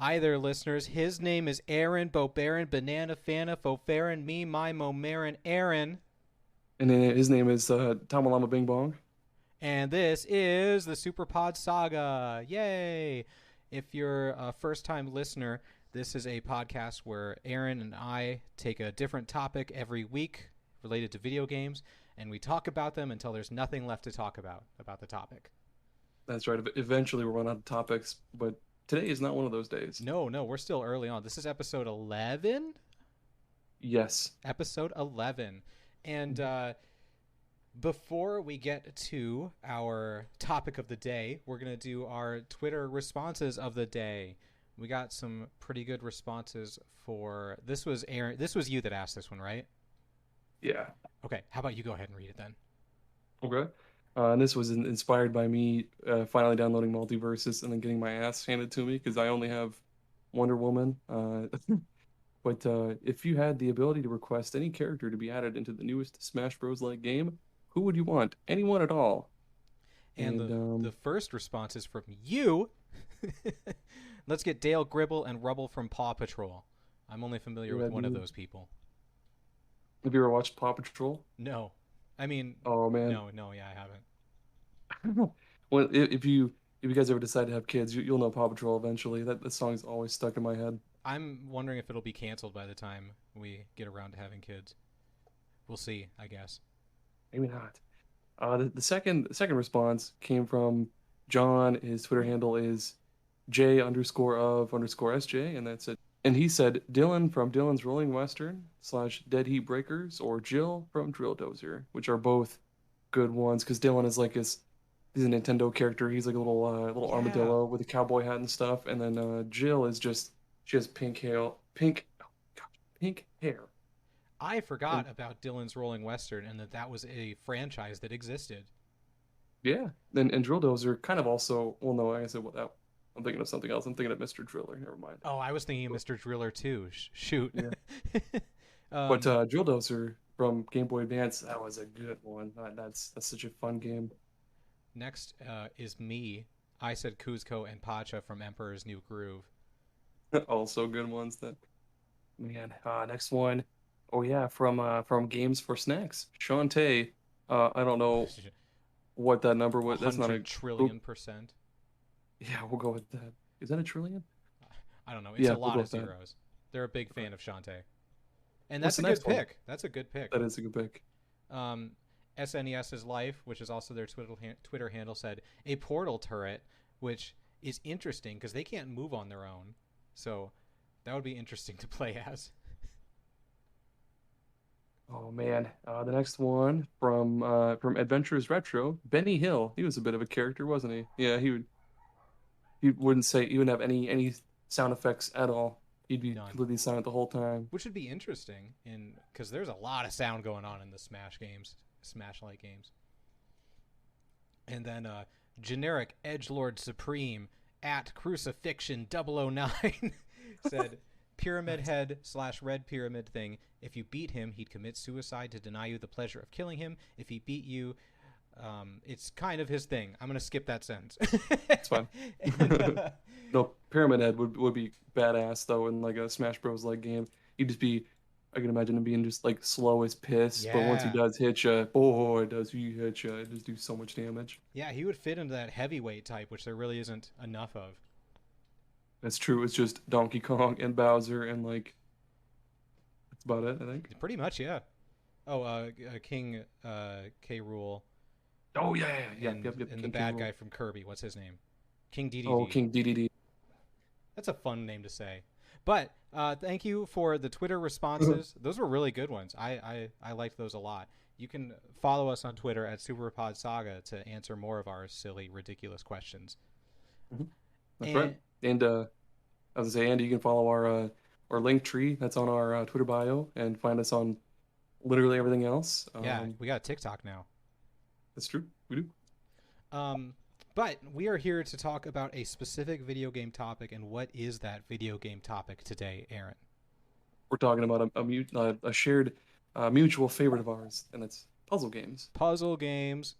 Hi there, listeners. His name is Aaron, Bobaron, Banana, Fana, Fofarin, me, my, Momarin, Aaron. And then his name is Tamalama Bing Bong. And this is the Super Pod Saga. Yay! If you're a first time listener, this is a podcast where Aaron and I take a different topic every week related to video games, and we talk about them until there's nothing left to talk about the topic. That's right. Eventually, we'll run out of topics, but today is not one of those days. No, we're still early on. This is episode 11? Yes. Episode 11. And before we get to our topic of the day, we're going to do our Twitter responses of the day. We got some pretty good responses for this. Was Aaron, this was you that asked this one, right? Yeah. Okay, how about you go ahead and read it then? Okay. And this was inspired by me finally downloading Multiversus and then getting my ass handed to me because I only have Wonder Woman. But if you had the ability to request any character to be added into the newest Smash Bros. Like game, who would you want? Anyone at all? And And the first response is from you. Let's get Dale Gribble and Rubble from Paw Patrol. I'm only familiar with yeah, one of dude. those people. Have you ever watched Paw Patrol? No. I mean, Oh man. no, yeah, I haven't. Well, if you guys ever decide to have kids, you'll know Paw Patrol eventually. That song's always stuck in my head. I'm wondering if it'll be canceled by the time we get around to having kids. We'll see, I guess. Maybe not. The second response came from John. His Twitter handle is J_of_SJ, and that's it. And he said Dylan from Dylan's Rolling Western / Dead Heat Breakers or Jill from Drill Dozer, which are both good ones because Dylan is like he's a Nintendo character. He's like a little Yeah. armadillo with a cowboy hat and stuff. And then Jill is just she has pink hair. I And forgot about Dylan's Rolling Western and that was a franchise that existed. yeah, and Drill Dozer kind of also. Well, no, I guess I'm thinking of something else. I'm thinking of Mr. Driller. Never mind. Oh, I was thinking of Mr. Driller too. Shoot. Yeah, but um, Drill Dozer from Game Boy Advance, that was a good one. That's such a fun game. Next is me. I said Kuzco and Pacha from Emperor's New Groove. Also good ones. That man. Next one. Oh yeah, from Games for Snacks, Shantae. I don't know what that number was. That's not a. 100 trillion percent. Yeah, we'll go with that. Is that a trillion? I don't know. It's Yeah, a we'll lot go of with that. zeros. They're a big fan of Shantae. And What's that's the a good next one? pick. That's a good pick. That is a good pick. Um, SNES's Life, which is also their Twitter handle, said a portal turret, which is interesting because they can't move on their own. So that would be interesting to play as. Oh man, the next one from Adventures Retro, Benny Hill. He was a bit of a character, wasn't he? Yeah, he wouldn't have any sound effects at all. He'd be None. completely silent the whole time. Which would be interesting in because there's a lot of sound going on in the Smash games, Smash like games. And then generic Edgelord Supreme at Crucifixion 009 said Pyramid Nice. Head / Red Pyramid thing. If you beat him, he'd commit suicide to deny you the pleasure of killing him. If he beat you, it's kind of his thing. I'm gonna skip that sentence. It's fine. and, No, Pyramid Head would be badass though in like a Smash Bros. Like game. He'd just be. I can imagine him being just like slow as piss, but once he yeah, does hit you, boy, does he hit you! It just do so much damage. yeah, he would fit into that heavyweight type, which there really isn't enough of. That's true. It's just Donkey Kong and Bowser and like that's about it, I think. Pretty much, yeah. Oh, King K. Rule Oh yeah, yeah, yeah, and yep. the King K. bad guy Rool. from Kirby. What's his name? King Oh, DDD. King DDD. That's a fun name to say. But thank you for the Twitter responses. Those were really good ones. I liked those a lot. You can follow us on Twitter at Super Pod Saga to answer more of our silly, ridiculous questions. Mhm. That's right. And And I was gonna say, Andy, you can follow our link tree that's on our Twitter bio and find us on literally everything else. yeah, we got TikTok now. That's true. We do. Um, but we are here to talk about a specific video game topic. And what is that video game topic today, Aaron? We're talking about a shared mutual favorite of ours, and it's puzzle games. Puzzle games.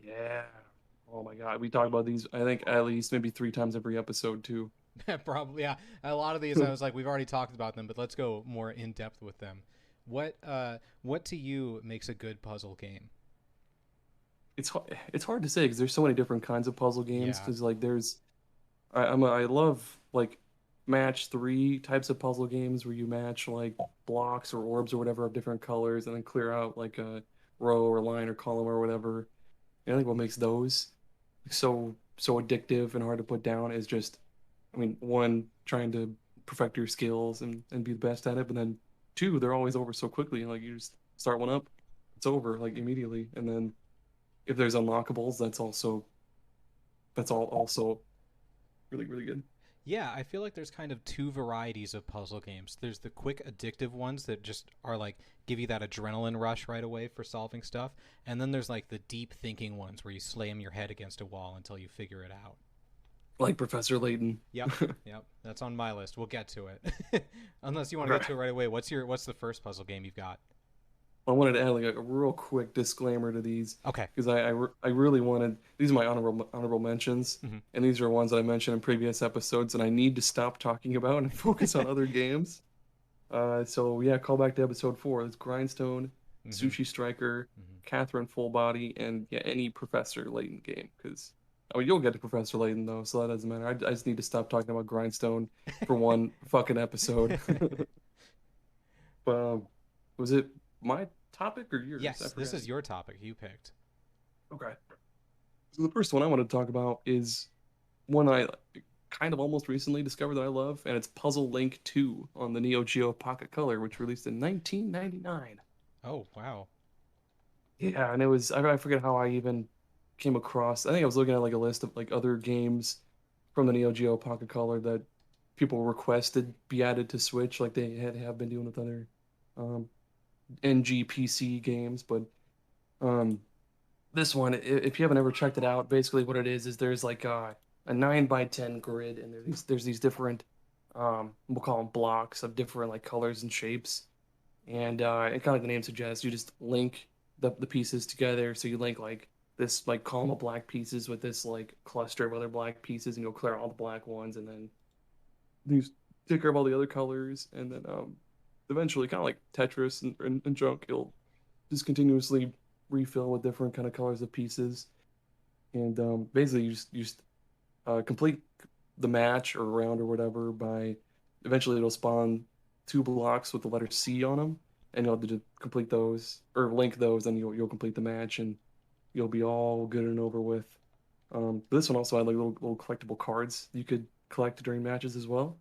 Yeah. Oh my God, we talk about these. I think at least maybe 3 times every episode too. Probably, yeah. A lot of these, I was like, we've already talked about them, but let's go more in depth with them. What to you makes a good puzzle game? It's hard to say because there's so many different kinds of puzzle games. Yeah. Because like I love like match three types of puzzle games where you match like blocks or orbs or whatever of different colors and then clear out like a row or line or column or whatever. And I think what makes those so addictive and hard to put down is just, I mean, one, trying to perfect your skills and be the best at it, but then two, they're always over so quickly. Like you just start one up, it's over like immediately. And then if there's unlockables, that's all also really, really good. Yeah, I feel like there's kind of two varieties of puzzle games. There's the quick addictive ones that just are like give you that adrenaline rush right away for solving stuff, and then there's like the deep thinking ones where you slam your head against a wall until you figure it out. Like Professor Layton. Yep, yep, that's on my list. We'll get to it. Unless you want to get Okay. to it right away. What's the first puzzle game you've got? I wanted to add like a real quick disclaimer to these Okay. because I really wanted, these are my honorable mentions, Hmm. and these are ones that I mentioned in previous episodes, and I need to stop talking about and focus on other games. So yeah, call back to episode 4. It's Grindstone, Hmm. Sushi Striker, Hmm. Catherine Full Body, and yeah, any Professor Layton game. Because I mean, you'll get to Professor Layton though, so that doesn't matter. I just need to stop talking about Grindstone for one fucking episode. But was it my topic or yours? I Yes, this forgot. is your topic. You picked. Okay. So the first one I want to talk about is one I kind of almost recently discovered that I love, and it's Puzzle Link 2 on the Neo Geo Pocket Color, which released in 1999. Oh wow. Yeah, and it was I forget how I even came across. I think I was looking at like a list of like other games from the Neo Geo Pocket Color that people requested be added to Switch, like they have been doing with other um, NGPC games. But um, this one, if you haven't ever checked it out, basically what it is there's like a 9 by 10 grid, and there's these different we'll call them blocks of different like colors and shapes, and kind of like the name suggests, you just link the pieces together. So you link like this like column of black pieces with this like cluster of other black pieces, and you'll clear all the black ones, and then you take care of all the other colors, and then eventually, kind of like Tetris and junk, you'll just continuously refill with different kind of colors of pieces, and basically you just complete the match or round or whatever by eventually it'll spawn 2 blocks with the letter C on them, and you'll have to complete those or link those, and you'll complete the match, and you'll be all good and over with. But this one also had like little collectible cards you could collect during matches as well.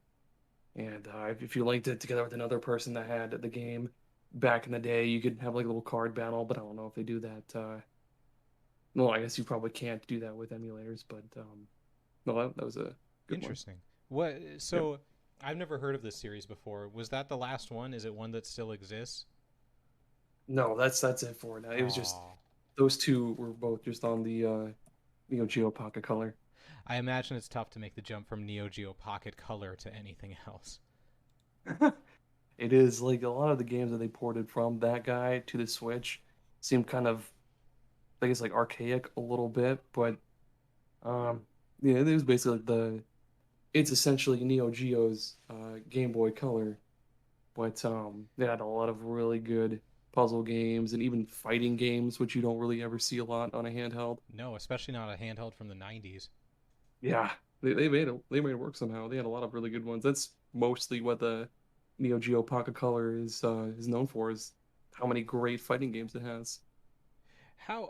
And if you linked it together with another person that had the game back in the day, you could have like a little card battle. But I don't know if they do that. No, I guess you probably can't do that with emulators. But no, that was a good one. Interesting. What? Yep. So, I've never heard of this series before. Was that the last one? Is it one that still exists? No, that's it for now. It was just Oh, those two were both just on the Geo Pocket Color. I imagine it's tough to make the jump from Neo Geo Pocket Color to anything else. It is like a lot of the games that they ported from that guy to the Switch seem kind of, I guess, like archaic a little bit, but um, yeah, it was basically it's essentially Neo Geo's Game Boy Color, but they had a lot of really good puzzle games and even fighting games, which you don't really ever see a lot on a handheld. No, especially not a handheld from the '90s. Yeah, they made it work somehow. They had a lot of really good ones. That's mostly what the Neo Geo Pocket Color is known for, is how many great fighting games it has.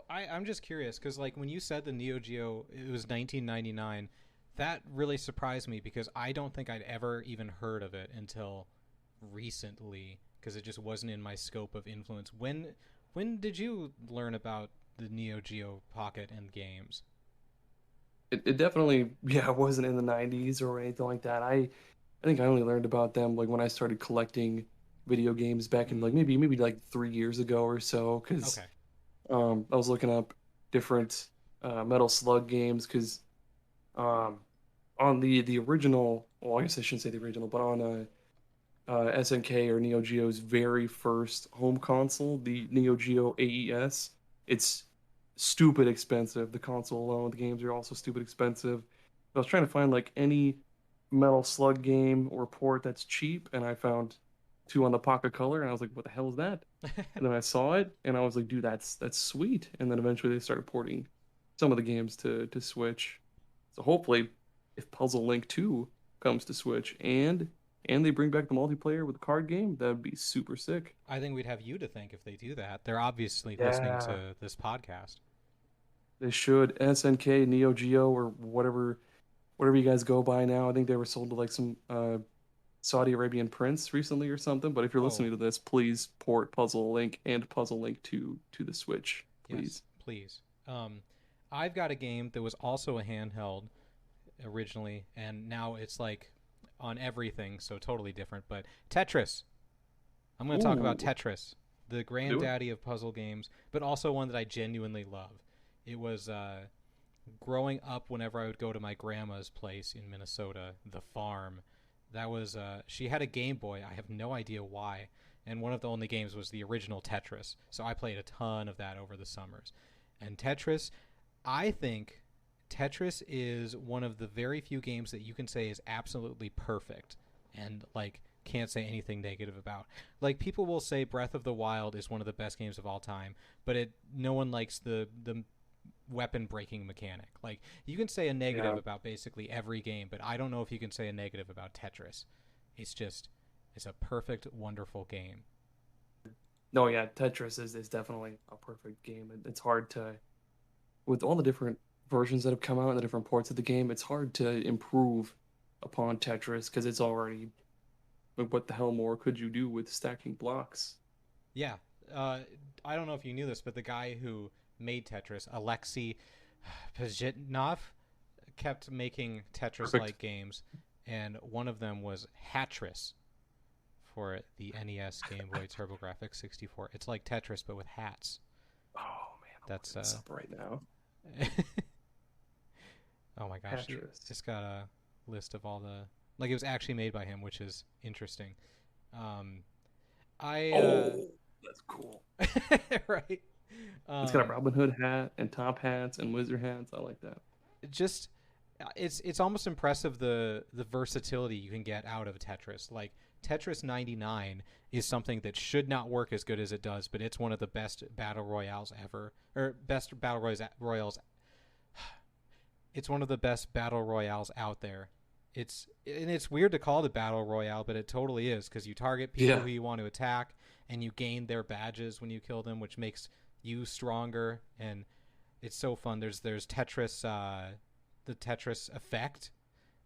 I'm just curious because like when you said the Neo Geo, it was 1999. That really surprised me because I don't think I'd ever even heard of it until recently because it just wasn't in my scope of influence. When did you learn about the Neo Geo Pocket and games? It definitely, yeah, wasn't in the 90s or anything like that. I think I only learned about them like when I started collecting video games back in like Mm, maybe like 3 years ago or so, because okay. I was looking up different Metal Slug games because um, on the original, well, I guess I shouldn't say the original, but on SNK or Neo Geo's very first home console, the Neo Geo AES, it's stupid expensive. The console alone, the games are also stupid expensive. I was trying to find like any Metal Slug game or port that's cheap, and I found two on the Pocket Color, and I was like, "What the hell is that?" And then I saw it, and I was like, "Dude, that's sweet." And then eventually they started porting some of the games to Switch. So hopefully, if Puzzle Link 2 comes to Switch and they bring back the multiplayer with the card game, that'd be super sick. I think we'd have you to thank if they do that. They're obviously listening Yeah, to this podcast. they should. SNK, Neo Geo, or whatever you guys go by now. I think they were sold to like some Saudi Arabian prince recently or something. But if you're Oh, listening to this, please port Puzzle Link and Puzzle Link 2 to the Switch, yes, please. please. Um, I've got a game that was also a handheld originally, and now it's like on everything, so totally different. But Tetris. I'm going to talk about Ooh, Tetris, the do it. granddaddy of puzzle games, but also one that I genuinely love. It was growing up whenever I would go to my grandma's place in Minnesota, the farm. That was she had a Game Boy. I have no idea why. And one of the only games was the original Tetris. So I played a ton of that over the summers. And Tetris, I think Tetris is one of the very few games that you can say is absolutely perfect and like can't say anything negative about. Like people will say Breath of the Wild is one of the best games of all time, but it no one likes the weapon breaking mechanic. Like you can say a negative Yeah. about basically every game, but I don't know if you can say a negative about Tetris. It's just it's a perfect wonderful game. No, yeah, Tetris is definitely a perfect game. It's hard to, with all the different versions that have come out and the different ports of the game, it's hard to improve upon Tetris because it's already, like, what the hell more could you do with stacking blocks? Yeah. Uh, I don't know if you knew this, but the guy who made Tetris, Alexei Pajitnov, kept making Tetris Perfect. like games, and one of them was Hatris for the NES Game Boy TurboGrafx 64. It's like Tetris but with hats. Oh man, I'm That's looking this up right now. oh my gosh, Tetris. it's got a list of all the like it was actually made by him, which is interesting. Um, I Oh, that's cool. right. It's got a Um, Robin Hood hat and top hats and wizard hats. I like that. just it's almost impressive the versatility you can get out of Tetris. Like Tetris 99 is something that should not work as good as it does, but it's one of the best battle royales ever, or best battle royals. It's one of the best battle royales out there. It's weird to call it a battle royale, but it totally is because you target people Yeah. who you want to attack, and you gain their badges when you kill them, which makes you stronger. And it's so fun. There's Tetris, the Tetris effect,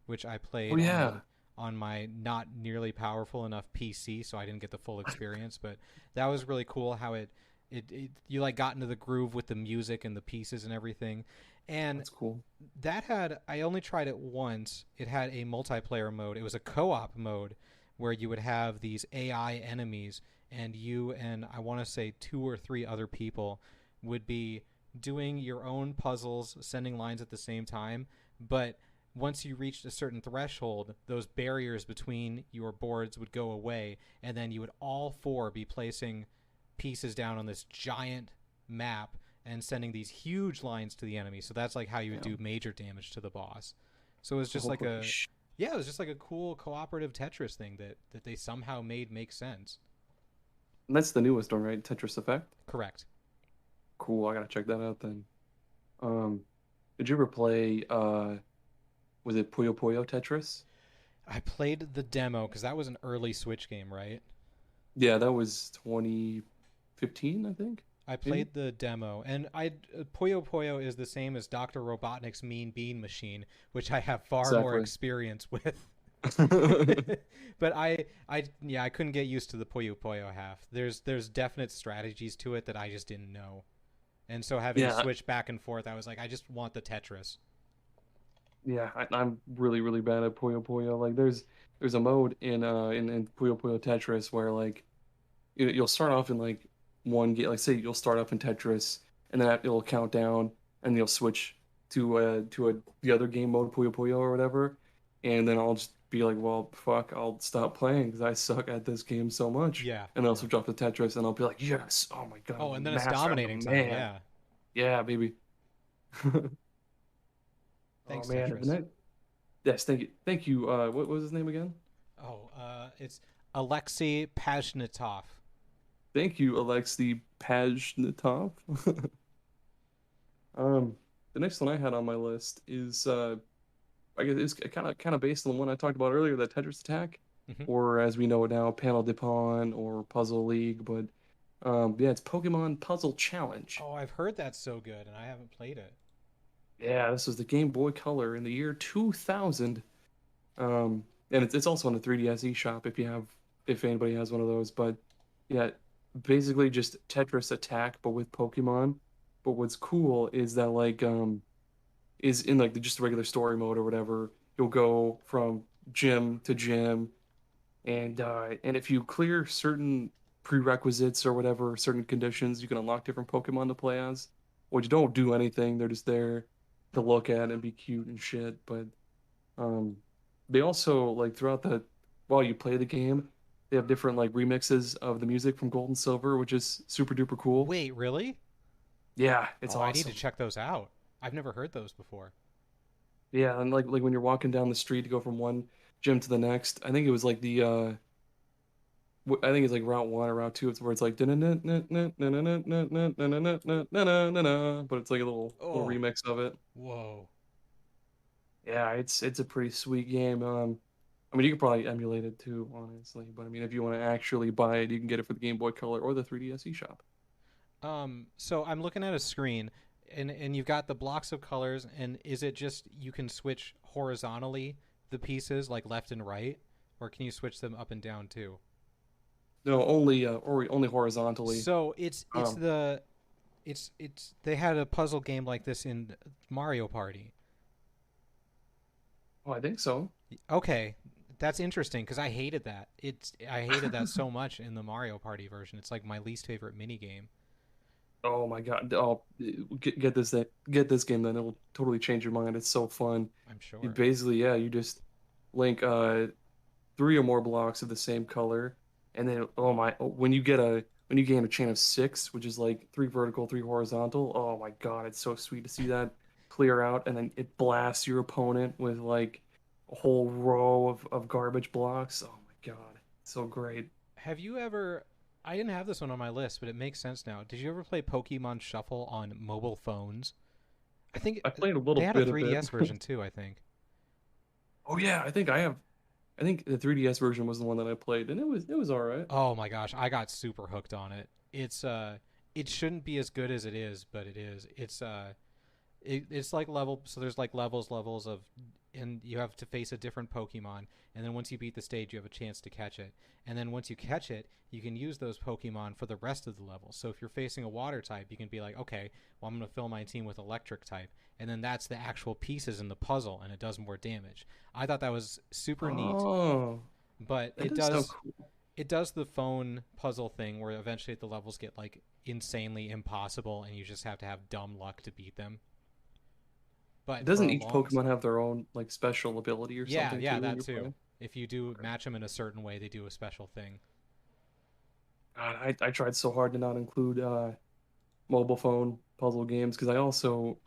which I Oh played yeah. on my not nearly powerful enough PC, so I didn't get the full experience. But that was really cool. How it you like got into the groove with the music and the pieces and everything. And That's cool. that had I only tried it once. It had a multiplayer mode. It was a co-op mode where you would have these AI enemies and you and I want to say two or three other people would be doing your own puzzles, sending lines at the same time, but once you reached a certain threshold, those barriers between your boards would go away, and then you would all four be placing pieces down on this giant map and sending these huge lines to the enemy. So that's like how you would Yeah. do major damage to the boss. So it was just like Holy a yeah, it was just like a cool cooperative Tetris thing that they somehow made make sense. And that's the newest one, right? Tetris Effect. Correct. Cool. I gotta check that out then. Um, did you ever play was it Puyo Puyo Tetris? I played the demo because that was an early Switch game, right? Yeah, that was 2015, I think. I Maybe. played the demo, and I Puyo Puyo is the same as Doctor Robotnik's Mean Bean Machine, which I have far more Exactly. experience with. But yeah, I couldn't get used to the Puyo Puyo half. There's definite strategies to it that I just didn't know, and so having to Yeah, switch back and forth, I was like, I just want the Tetris. yeah, I'm really bad at Puyo Puyo. Like there's a mode in Puyo Puyo Tetris where like you'll start off in like one game. Like say you'll start off in Tetris and then it'll count down and you'll switch to the other game mode Puyo Puyo or whatever, and then I'll just be like, well, fuck, I'll stop playing because I suck at this game so much. Yeah, And then I'll yeah. switch off to Tetris and I'll be like, yes, oh my God, Oh, I'm a and then it's master, I'm the dominating time. man. Yeah. Yeah, baby. Oh Thanks, man, and Tetris. then Yes, thank you. What was his name again? Oh, it's Alexei Pajnitov. Thank you, Alexei Pajnitov. Um, the next one I had on my list is I guess it's kind of based on the one I talked about earlier, the Tetris Attack, Hmm. or as we know it now, Panel de Pon or Puzzle League. But yeah, it's Pokemon Puzzle Challenge. Oh, I've heard that's so good, and I haven't played it. Yeah, this was the Game Boy Color in the year 2000. And it's also on the 3DS eShop if anybody has one of those. But yeah, basically just Tetris Attack, but with Pokemon. But what's cool is that is in like just the regular story mode or whatever. You'll go from gym to gym, and if you clear certain prerequisites or whatever, certain conditions, you can unlock different Pokemon to play as, which don't do anything. They're just there to look at and be cute and shit. But um, they also like throughout the while you play the game, they have different like remixes of the music from Gold and Silver, which is super duper cool. Wait, really? Yeah, it's Oh, I need to awesome. check those out. I've never heard those before. Yeah, and like when you're walking down the street to go from one gym to the next, I think it was like I think it's like Route 1 or Route 2. It's where it's like but it's like a little Oh, remix of it. whoa. Yeah, it's a pretty sweet game. I mean, you could probably emulate it too, honestly. But I mean, if you want to actually buy it, you can get it for the Game Boy Color or the 3DS eShop. So I'm looking at a screen, and you've got the blocks of colors, and is it just you can switch horizontally the pieces like left and right, or can you switch them up and down too? No, only horizontally. So it's Um, the it's they had a puzzle game like this in Mario Party. oh, I think so. Okay, that's interesting because I hated that so much in the Mario Party version. It's like my least favorite mini game. Oh my God. Oh, get this game then. It'll totally change your mind. It's so fun. I'm You sure. basically, yeah, you just link three or more blocks of the same color, and then when you gain a chain of six, which is like three vertical, three horizontal. Oh my God, it's so sweet to see that clear out, and then it blasts your opponent with like a whole row of garbage blocks. Oh my God, so great. Have you ever? I didn't have this one on my list, but it makes sense now. Did you ever play Pokemon Shuffle on mobile phones? I think I played a they little had a bit of it. 3DS version too. I think. Oh yeah, I think the 3DS version was the one that I played, and it was all right. Oh my gosh, I got super hooked on it. It shouldn't be as good as it is, but it is. It's like level. So there's like levels of, and you have to face a different Pokemon, and then once you beat the stage, you have a chance to catch it, and then once you catch it, you can use those Pokemon for the rest of the level. So if you're facing a Water type, you can be like, okay, well I'm gonna fill my team with Electric type, and then that's the actual pieces in the puzzle, and it does more damage. I thought that was super neat, Oh, but that does sound cool. it does the phone puzzle thing where eventually the levels get like insanely impossible, and you just have to have dumb luck to beat them. But for Doesn't a each long Pokemon have their own like special ability or Yeah, something yeah, too when that you're too. playing? If you do Okay. match them in a certain way, they do a special thing. God, I tried so hard to not include mobile phone puzzle games because I also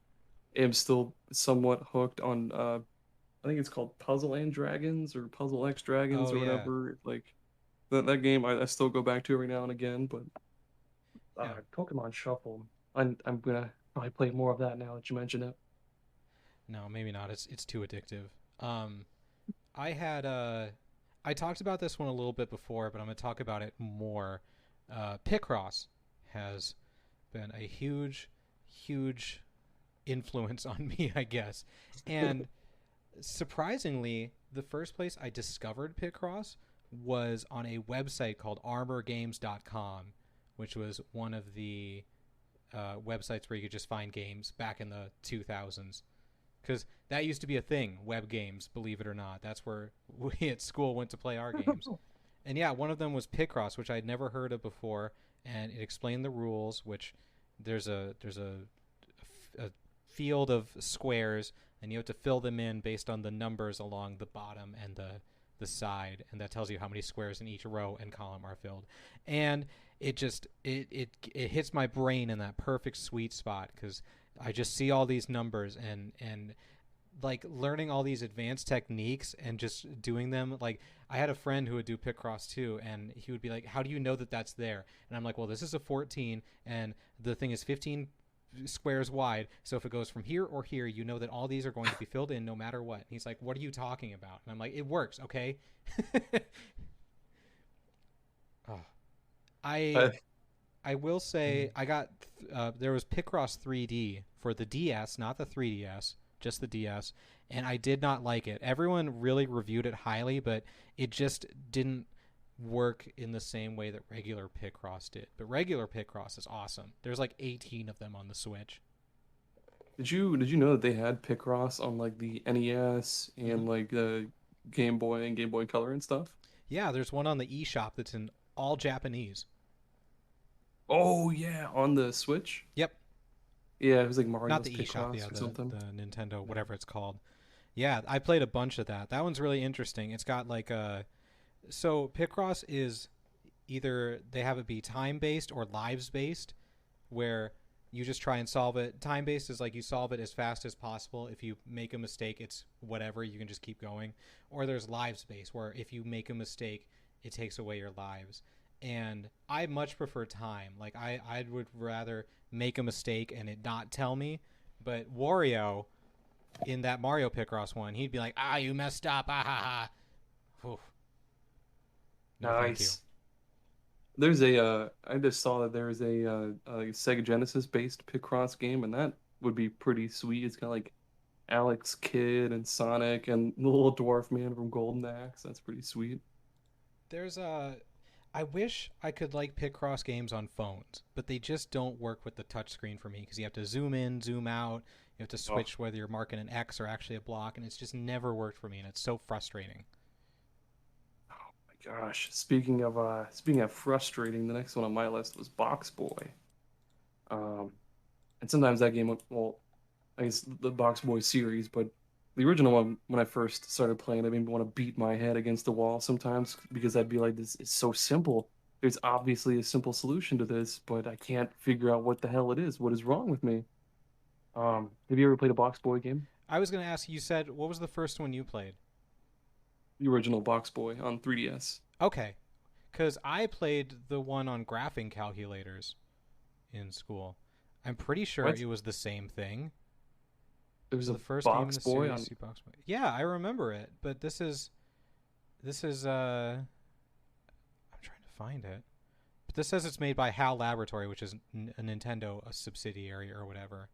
am still somewhat hooked on I think it's called Puzzle and Dragons or Puzzle X Dragons Oh or yeah, whatever. Like that game I still go back to every now and again, but yeah. Pokemon Shuffle. I'm gonna probably play more of that now that you mention it. No, maybe not. It's too addictive. Um, I had I talked about this one a little bit before, but I'm gonna talk about it more. Picross has been a huge influence on me, I guess. And surprisingly, the first place I discovered Picross was on a website called armorgames.com, which was one of the websites where you could just find games back in the 2000s. Because that used to be a thing, web games, believe it or not. That's where we at school went to play our games. And yeah, one of them was Picross, which I'd never heard of before, and it explained the rules. Which there's a field of squares, and you have to fill them in based on the numbers along the bottom and the side, and that tells you how many squares in each row and column are filled. And it hits my brain in that perfect sweet spot because I just see all these numbers, and like learning all these advanced techniques and just doing them. Like I had a friend who would do Picross too, and he would be like, "How do you know that that's there?" And I'm like, "Well, this is a 14, and the thing is 15 squares wide. So if it goes from here or here, you know that all these are going to be filled in no matter what." And he's like, "What are you talking about?" And I'm like, "It works, okay." Oh, I Uh, I will say I got there was Picross 3D for the DS, not the 3DS, just the DS, and I did not like it. Everyone really reviewed it highly, but it just didn't work in the same way that regular Picross did. But regular Picross is awesome. There's like 18 of them on the Switch. did you know that they had Picross on like the NES Hmm. and like the Game Boy and Game Boy Color and stuff? Yeah, there's one on the eShop that's in all Japanese. Oh yeah, on the Switch. Yep, Yeah, it was like not Mario's the eShop, yeah, Picross or something. the Nintendo, Yeah. whatever it's called. Yeah, I played a bunch of that. That one's really interesting. It's got like a so Picross is either they have it be time based or lives based, where you just try and solve it. Time based is like you solve it as fast as possible. If you make a mistake, it's whatever, you can just keep going. Or there's lives based, where if you make a mistake, it takes away your lives. And I much prefer time. Like I would rather make a mistake and it not tell me. But Wario in that Mario Picross one, he'd be like, "Ah, you messed up, ah ha ha." Oof, no, thank you. Nice. There's a I just saw that there's a Sega Genesis based Picross game, and that would be pretty sweet. It's got like Alex Kidd and Sonic and the little dwarf man from Golden Axe. That's pretty sweet. There's a I wish I could like Picross games on phones, but they just don't work with the touchscreen for me because you have to zoom in, zoom out. You have to Oh switch whether you're marking an X or actually a block, and it's just never worked for me, and it's so frustrating. my gosh. Speaking of frustrating, the next one on my list was Box Boy. Um, and sometimes that game, well, I guess the Box Boy series, but the original one, when I first started playing, it made me want to beat my head against the wall sometimes because I'd be like, this is so simple. There's obviously a simple solution to this, but I can't figure out what the hell it is. What is wrong with me? Have you ever played a Box Boy game? I was going to ask you said what was the first one you played? The original Box Boy on 3DS. Okay, because I played the one on graphing calculators in school. I'm pretty sure What? it was the same thing. There's So a the first game in Box the Boy series, on. Super Box Boy. Yeah, I remember it, but this is I'm trying to find it. But this says it's made by HAL Laboratory, which is a Nintendo a subsidiary or whatever.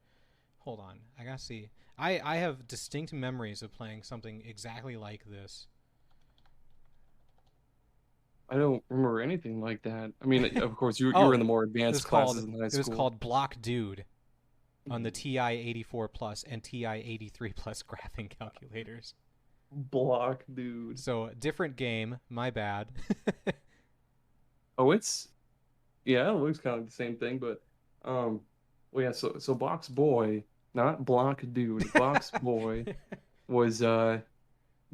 Hold on, I gotta see. I have distinct memories of playing something exactly like this. I don't remember anything like that. I mean, of course, you were in Oh, the more advanced classes in high it was school. called Block Dude on the TI 84 plus and TI 83 plus graphing calculators. Block, dude. So different game. My bad. Oh, it's yeah, it looks kind of like the same thing, but well, yeah. So Box Boy, not Block Dude. Box Boy was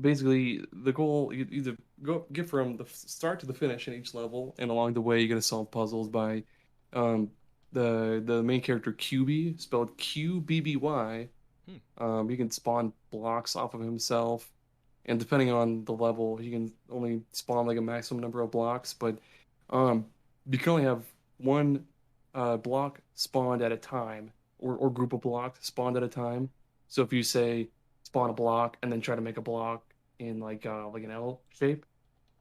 basically the goal. You either go get from the start to the finish in each level, and along the way you got to solve puzzles by um the main character QB, spelled QBBY. Hmm. He can spawn blocks off of himself, and depending on the level, he can only spawn like a maximum number of blocks. But um, you can only have one block spawned at a time, or group of blocks spawned at a time. So if you say spawn a block and then try to make a block in like an L shape,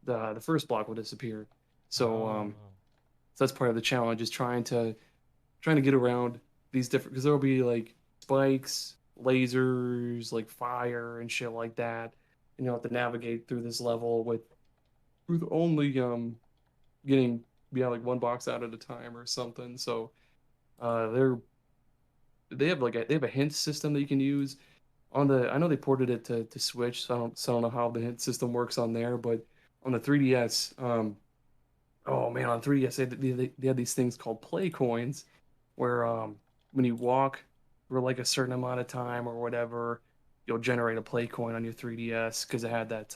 the first block will disappear. So Oh. so that's part of the challenge is trying to get around these different because there'll be like spikes, lasers, like fire and shit like that. And you'll have to navigate through this level with only getting like one box out at a time or something. So they're they have a hint system that you can use on the I know they ported it to Switch, so I don't know how the hint system works on there, but on the 3DS, oh man, on 3DS they had these things called play coins where when you walk for like a certain amount of time or whatever, you'll generate a play coin on your 3DS because it had that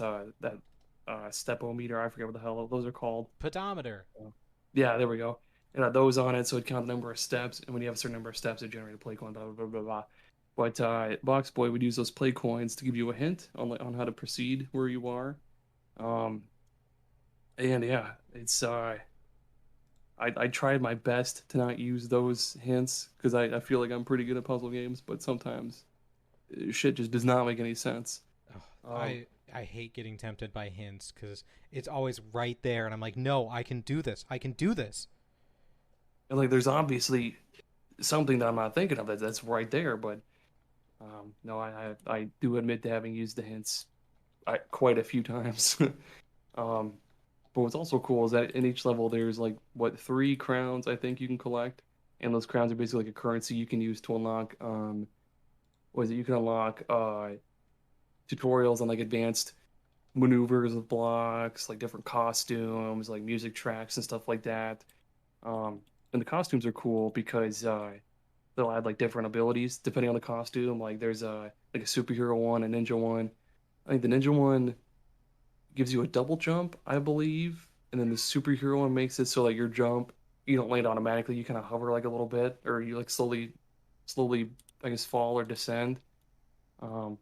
stepometer. I forget what the hell those are called. Pedometer. Yeah, there we go. It had those on it, so it count the number of steps, and when you have a certain number of steps, it generated a play coin. Blah blah blah blah blah. But Box Boy would use those play coins to give you a hint on how to proceed where you are. Um, and yeah, it's I tried my best to not use those hints because I feel like I'm pretty good at puzzle games, but sometimes shit just does not make any sense. Ugh, Um, I hate getting tempted by hints because it's always right there, and I'm like, no, I can do this. I can do this. and like there's obviously something that I'm not thinking of that's right there, but no, I do admit to having used the hints quite a few times. um, but what's also cool is that in each level there's like what 3 crowns I think you can collect, and those crowns are basically like a currency you can use to unlock what is it? You can unlock tutorials on like advanced maneuvers with blocks, like different costumes, like music tracks and stuff like that. And the costumes are cool because they'll add like different abilities depending on the costume. Like there's a like a superhero one, a ninja one. I think the ninja one gives you a double jump, I believe, and then the superhero one makes it so like your jump you don't land automatically. You kind of hover like a little bit, or you like slowly I guess fall or descend. Um,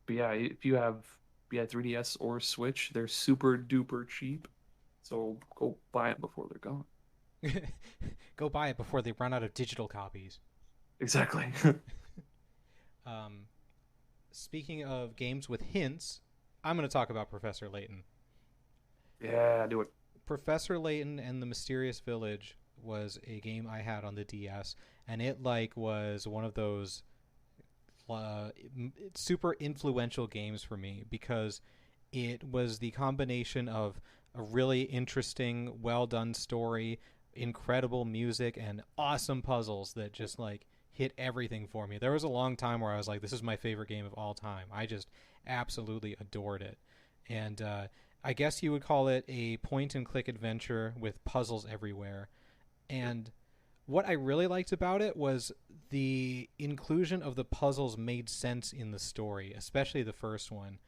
but yeah, if you have 3DS or Switch, they're super duper cheap. So go buy it before they're gone. Go buy it before they run out of digital copies. Exactly. Um, Speaking of games with hints, I'm going to talk about Professor Layton. Yeah, do it. Professor Layton and the Mysterious Village was a game I had on the DS, and it like was one of those super influential games for me because it was the combination of a really interesting, well done story, incredible music, and awesome puzzles that just like hit everything for me. There was a long time where I was like, this is my favorite game of all time. I just absolutely adored it. And I guess you would call it a point and click adventure with puzzles everywhere. And what I really liked about it was the inclusion of the puzzles made sense in the story, especially the first one.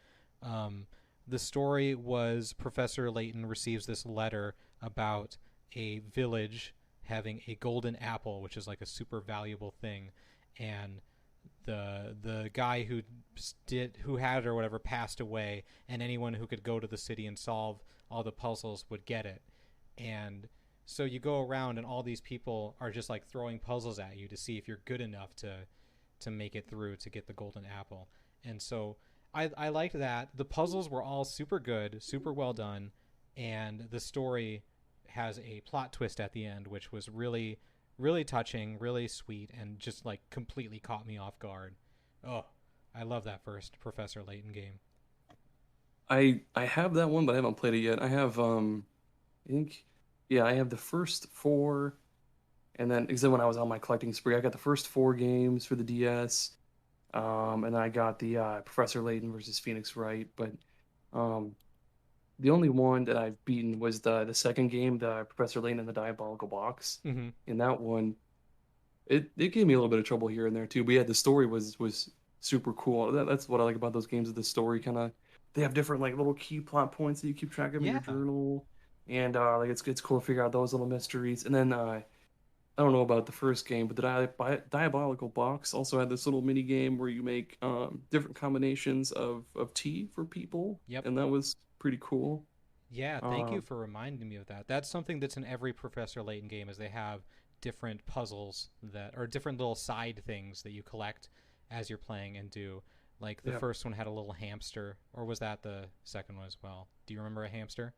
Um, the story was Professor Layton receives this letter about a village having a golden apple, which is like a super valuable thing, and the guy who had it or whatever passed away, and anyone who could go to the city and solve all the puzzles would get it. And so you go around and all these people are just like throwing puzzles at you to see if you're good enough to make it through to get the golden apple. And so I liked that. The puzzles were all super good, super well done, and the story has a plot twist at the end, which was really, really touching, really sweet, and just like completely caught me off guard. Oh, I love that first Professor Layton game. I have that one, but I haven't played it yet. I have I think yeah, I have the first four, and then except when I was on my collecting spree, I got the first 4 games for the DS. And then I got the Professor Layton versus Phoenix Wright, but um the only one that I've beaten was the second game, the Professor Layton and the Diabolical Box. Mm-hmm. In that one, it gave me a little bit of trouble here and there too. But yeah, the story was super cool. That's what I like about those games. Is the story kind of they have different like little key plot points that you keep track of in your Yeah. journal, and like it's cool to figure out those little mysteries. And then I don't know about the first game, but the Diabolical Box also had this little mini game where you make different combinations of tea for people, Yep. and that was pretty cool. Yeah, thank you Um, for reminding me of that. That's something that's in every Professor Layton game is they have different puzzles that or different little side things that you collect as you're playing and do. Like the yeah, first one had a little hamster, or was that the second one as well? Do you remember a hamster?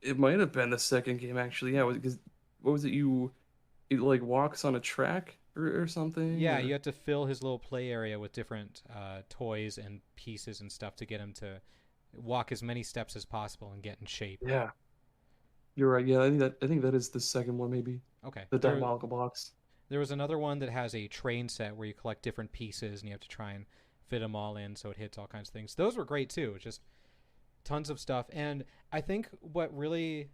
it might have been the second game actually. Yeah, because what was it? It like walks on a track or something, Yeah, you or had to fill his little play area with different toys and pieces and stuff to get him to walk as many steps as possible and get in shape. yeah, you're right. Yeah, I think that is the second one maybe. Okay, The Diabolical Box. there was another one that has a train set where you collect different pieces and you have to try and fit them all in so it hits all kinds of things. Those were great too. Just tons of stuff. And I think what really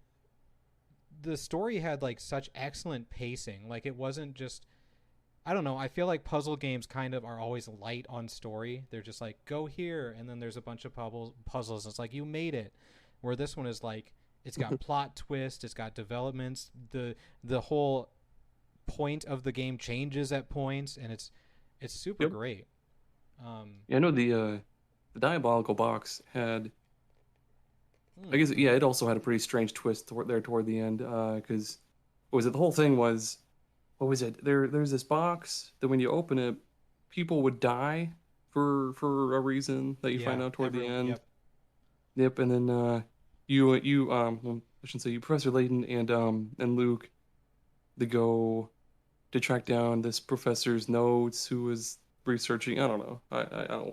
the story had like such excellent pacing. Like it wasn't just I don't know. I feel like puzzle games kind of are always light on story. They're just like go here and then there's a bunch of puzzles. It's like you made it. Where this one is like it's got plot twist, it's got developments. The whole point of the game changes at points, and it's super great. Yeah, I know the Diabolical Box had, I guess, yeah, it also had a pretty strange twist toward the end, because what was it? The whole thing was, what was it? There's this box that when you open it, people would die for a reason that you find out toward the end. Yep, and then you well, I shouldn't say you, Professor Layton and Luke, they go to track down this professor's notes who was researching. I don't know.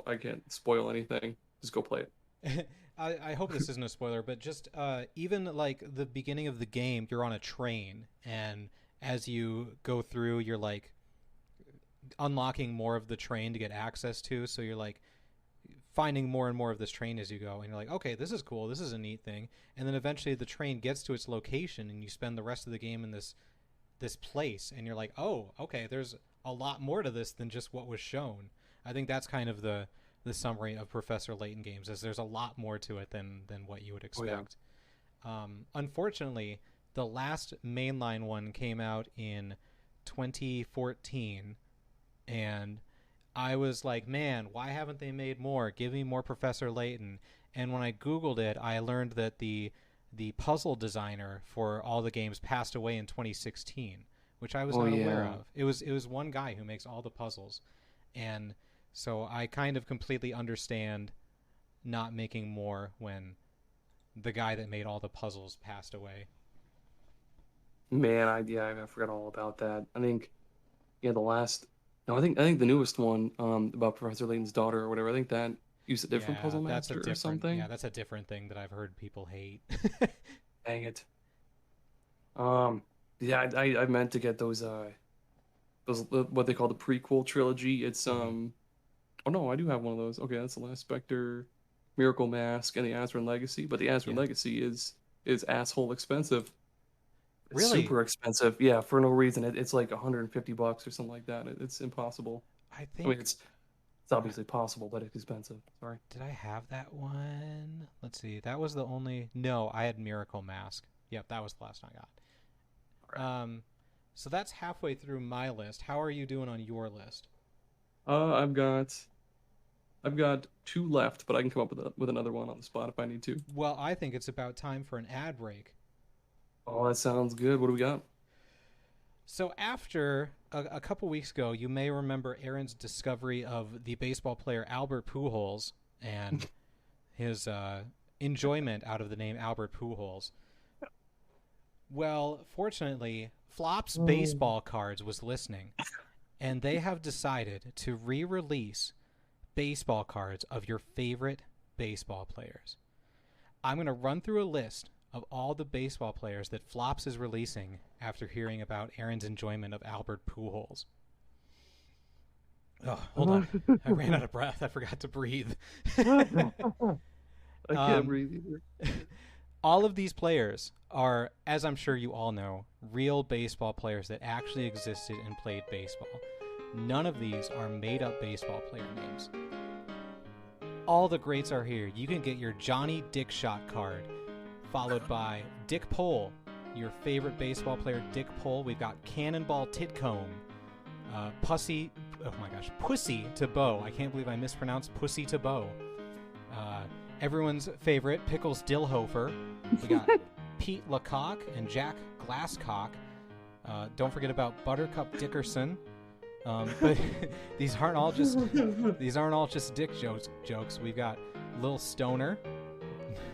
I can't spoil anything. Just go play it. I hope this isn't a spoiler, but just even like the beginning of the game, you're on a train, and as you go through, you're like unlocking more of the train to get access to. So you're like finding more and more of this train as you go, and you're like, okay, this is cool. This is a neat thing. And then eventually the train gets to its location, and you spend the rest of the game in this place, and you're like, oh, okay, there's a lot more to this than just what was shown. I think that's kind of the summary of Professor Layton games, is there's a lot more to it than what you would expect. Unfortunately, the last mainline one came out in 2014, and I was like, man, why haven't they made more? Give me more Professor Layton. And when I Googled it, I learned that the puzzle designer for all the games passed away in 2016, which I was not aware of. It was one guy who makes all the puzzles. And so I kind of completely understand not making more when the guy that made all the puzzles passed away. Man, I forgot all about that. I think, yeah, I think the newest one, about Professor Layton's daughter or whatever. I think that used a different puzzle master or something. Yeah, that's a different thing that I've heard people hate. Dang it. Yeah, I meant to get those what they call the prequel trilogy. It's oh no, I do have one of those. Okay, that's the Last Spectre, Miracle Mask, and the Azran Legacy. But the Azran Legacy is asshole expensive. It's really? Super expensive. Yeah, for no reason. It's like $150 or something like that. It's impossible. I mean, it's obviously possible, but it's expensive. Sorry. Did I have that one? Let's see. That was the only. No, I had Miracle Mask. Yep, that was the last one I got. All right. So that's halfway through my list. How are you doing on your list? I've got 2 left, but I can come up with another one on the spot if I need to. Well, I think it's about time for an ad break. Oh, that sounds good. What do we got? So after a couple weeks ago, you may remember Aaron's discovery of the baseball player Albert Pujols and his enjoyment out of the name Albert Pujols. Well, fortunately, Flop's Baseball Cards was listening, and they have decided to re-release baseball cards of your favorite baseball players. I'm going to run through a list of all the baseball players that Flops is releasing after hearing about Aaron's enjoyment of Albert Pujols. Oh, hold on. I ran out of breath. I forgot to breathe. I can't breathe either. All of these players are, as I'm sure you all know, real baseball players that actually existed and played baseball. None of these are made-up baseball player names. All the greats are here. You can get your Johnny Dickshot card, followed by Dick Pole, your favorite baseball player, Dick Pole. We've got Cannonball Titcomb, Pussy Tebow. I can't believe I mispronounced Pussy Tebow. Everyone's favorite, Pickles Dillhofer. We got Pete Lecoq and Jack Glasscock. Don't forget about Buttercup Dickerson. But these aren't all just dick jokes. We've got Lil Stoner.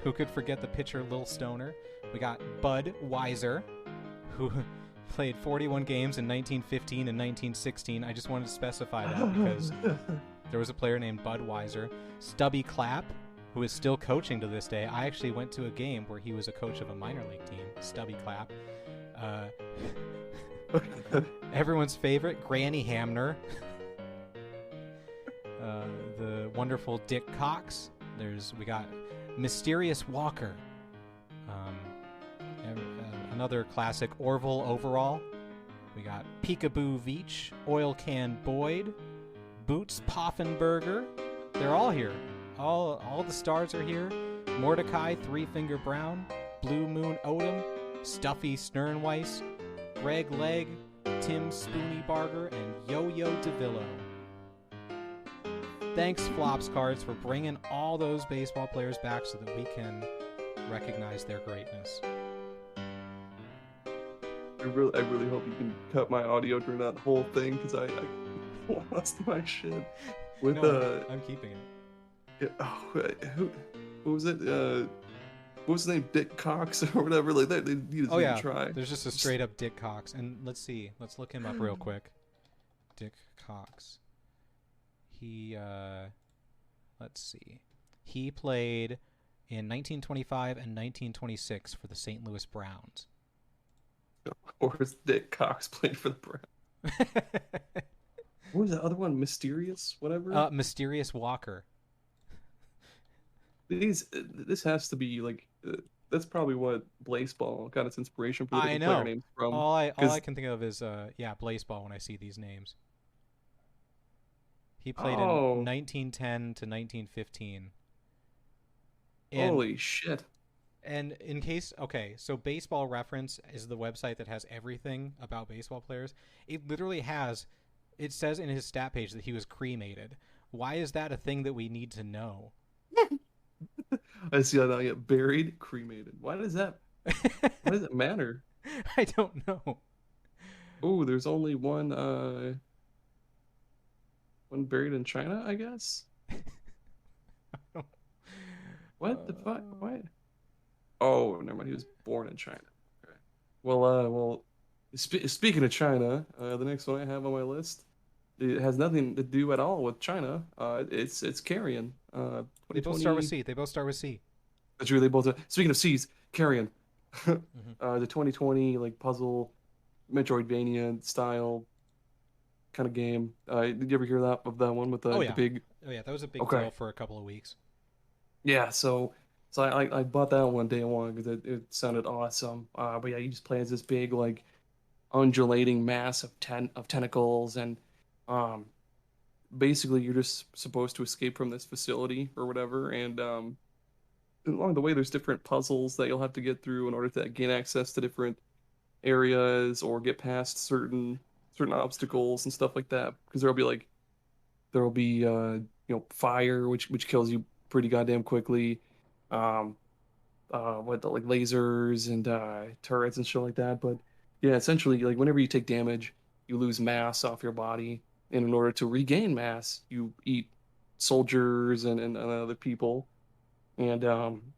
Who could forget the pitcher Lil Stoner? We got Bud Weiser, who played 41 games in 1915 and 1916. I just wanted to specify that because there was a player named Bud Weiser. Stubby Clapp, who is still coaching to this day. I actually went to a game where he was a coach of a minor league team. Stubby Clapp. Everyone's favorite, Granny Hamner. The wonderful Dick Cox. We got Mysterious Walker. Another classic, Orville Overall. We got Peekaboo Veach, Oil Can Boyd, Boots Poffenberger. They're all here. All the stars are here. Mordecai Three Finger Brown, Blue Moon Odom, Stuffy Sternweiss, Greg Legg, Tim Spooneybarger, and Yo-Yo DeVillo. Thanks, Flops Cards, for bringing all those baseball players back so that we can recognize their greatness. I really hope you can cut my audio during that whole thing, because I lost my shit. With no, I'm keeping it. Yeah, who was it? What was his name? Dick Cox or whatever. Like that. They needed to try. There's just a straight up Dick Cox, and let's see. Let's look him up real quick. Dick Cox. He let's see. He played in 1925 and 1926 for the St. Louis Browns. Or is Dick Cox played for the Browns? What was the other one? Mysterious, whatever. Mysterious Walker. This has to be like that's probably what Blaseball got its inspiration for the different player names from. All I can think of is Blaseball when I see these names. He played in 1910 to 1915. Holy shit. And in case, so Baseball Reference is the website that has everything about baseball players. It literally it says in his stat page that he was cremated. Why is that a thing that we need to know? I see how that get buried, cremated. Why does it matter? I don't know. Oh, there's only one buried in China, I guess. What the fuck? What? Oh, never mind. He was born in China. Okay. Well. Speaking of China, the next one I have on my list, it has nothing to do at all with China. It's Carrion. They both start with C. That's true. They both. Speaking of C's, Carrion. The 2020 like puzzle, Metroidvania style kind of game. Did you ever hear of that one with the big? Oh yeah, that was a big deal for a couple of weeks. Yeah, so I bought that one day one because it sounded awesome. But yeah, you just play as this big like undulating mass of tentacles, and basically you're just supposed to escape from this facility or whatever, and along the way there's different puzzles that you'll have to get through in order to gain access to different areas or get past certain obstacles and stuff like that, because there'll be fire which kills you pretty goddamn quickly, with like lasers and turrets and shit like that. But yeah, essentially like whenever you take damage you lose mass off your body, and in order to regain mass you eat soldiers and other people, and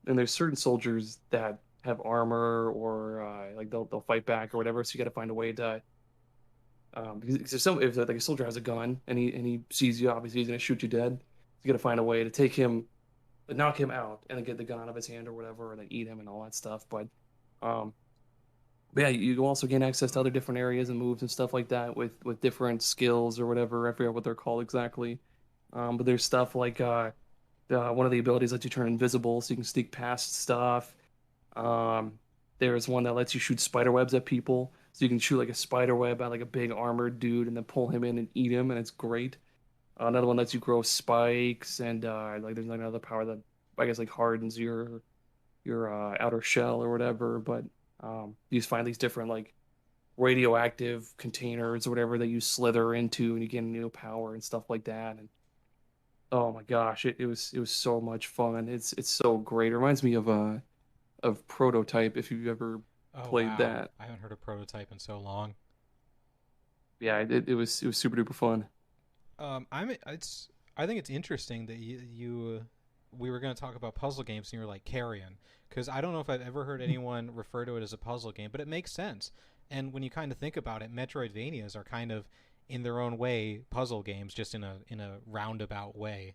there's certain soldiers that have armor or like they'll fight back or whatever, so you got to find a way to because if like a soldier has a gun and he sees you, obviously he's gonna shoot you dead. You got to find a way to take him, knock him out, and then get the gun out of his hand or whatever, or then eat him and all that stuff. But yeah, you can also gain access to other different areas and moves and stuff like that with different skills or whatever. I forget what they're called exactly. But there's stuff like one of the abilities lets you turn invisible, so you can sneak past stuff. There's one that lets you shoot spider webs at people, so you can shoot like a spider web at like a big armored dude and then pull him in and eat him, and it's great. Another one lets you grow spikes, and like there's another power that I guess like hardens your outer shell or whatever. But you just find these different like radioactive containers or whatever that you slither into, and you get new power and stuff like that. And oh my gosh, it was so much fun. It's so great. It reminds me of Prototype, if you've ever played that. I haven't heard of Prototype in so long. Yeah, it was super duper fun. I think it's interesting that we were going to talk about puzzle games and you were like Carrion, because I don't know if I've ever heard anyone refer to it as a puzzle game, but it makes sense. And when you kind of think about it, Metroidvanias are kind of in their own way puzzle games, just in a roundabout way.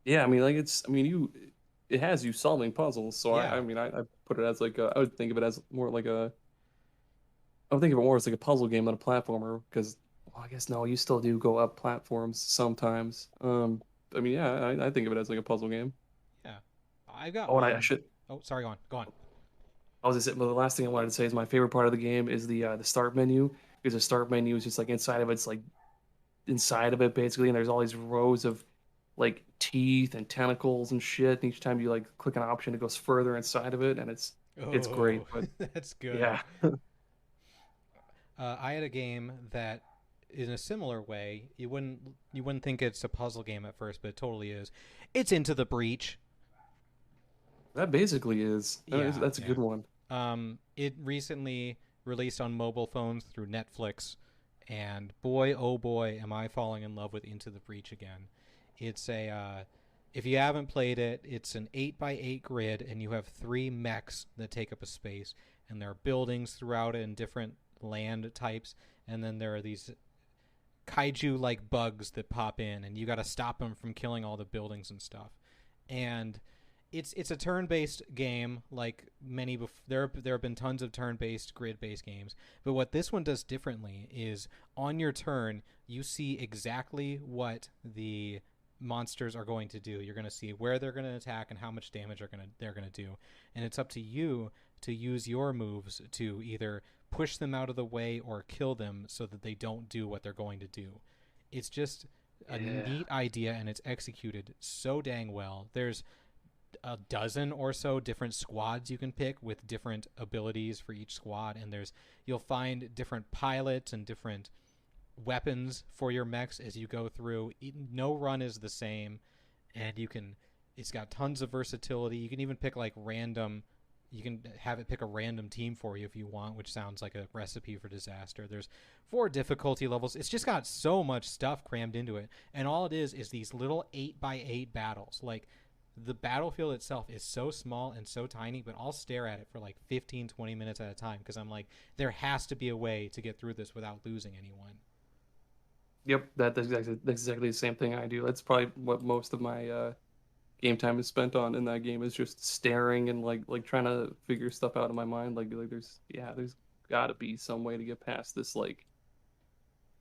Yeah, I mean like it has you solving puzzles, so yeah. I put it as like I would think of it as more like I would think of it more as like a puzzle game than a platformer, because I guess no, you still do go up platforms sometimes. I think of it as like a puzzle game. Yeah, I got. Oh, and I should. Oh, sorry, go on. I was just saying, but the last thing I wanted to say is my favorite part of the game is the start menu, because the start menu is just like inside of it basically, and there's all these rows of like teeth and tentacles and shit. And each time you like click an option, it goes further inside of it, and it's great. But that's good. Yeah. I had a game that, in a similar way, you wouldn't think it's a puzzle game at first, but it totally is. It's Into the Breach. That basically is. Yeah, That's a yeah. good one. It recently released on mobile phones through Netflix, and boy, oh boy, am I falling in love with Into the Breach again. It's a if you haven't played it, it's an 8x8 grid, and you have three mechs that take up a space, and there are buildings throughout it and different land types, and then there are these kaiju like bugs that pop in, and you got to stop them from killing all the buildings and stuff. And it's a turn-based game, like there have been tons of turn-based grid-based games, but what this one does differently is on your turn you see exactly what the monsters are going to do. You're going to see where they're going to attack and how much damage they're going to do, and it's up to you to use your moves to either push them out of the way or kill them so that they don't do what they're going to do. It's just a neat idea, and it's executed so dang well. There's a dozen or so different squads you can pick with different abilities for each squad, and you'll find different pilots and different weapons for your mechs as you go through. No run is the same, and it's got tons of versatility. You can even pick you can have it pick a random team for you if you want, which sounds like a recipe for disaster. There's 4 difficulty levels. It's just got so much stuff crammed into it, and all it is these little 8x8 battles. Like, the battlefield itself is so small and so tiny, but I'll stare at it for like 15-20 minutes at a time because I'm like, there has to be a way to get through this without losing anyone. Yep, that's exactly the same thing I do. That's probably what most of my game time is spent on in that game, is just staring and like trying to figure stuff out in my mind. There's got to be some way to get past this. There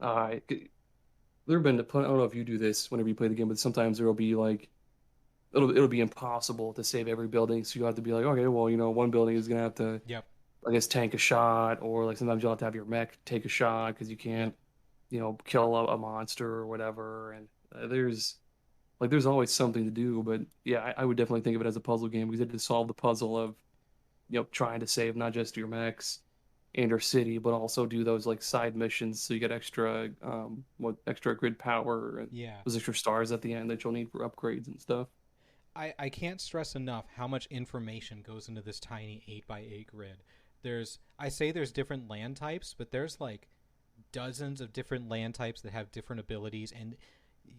have been I don't know if you do this whenever you play the game, but sometimes there will be like it'll be impossible to save every building, so you have to be like, okay, well, one building is gonna have to, Yep. I guess, tank a shot, or like sometimes you'll have to have your mech take a shot because you can't, kill a monster or whatever. And there's always something to do. But yeah, I would definitely think of it as a puzzle game because it had to solve the puzzle of, trying to save not just your mechs and your city, but also do those like side missions so you get extra grid power and Yeah. those extra stars at the end that you'll need for upgrades and stuff. I can't stress enough how much information goes into this tiny 8x8 grid. There's different land types, but there's like dozens of different land types that have different abilities, and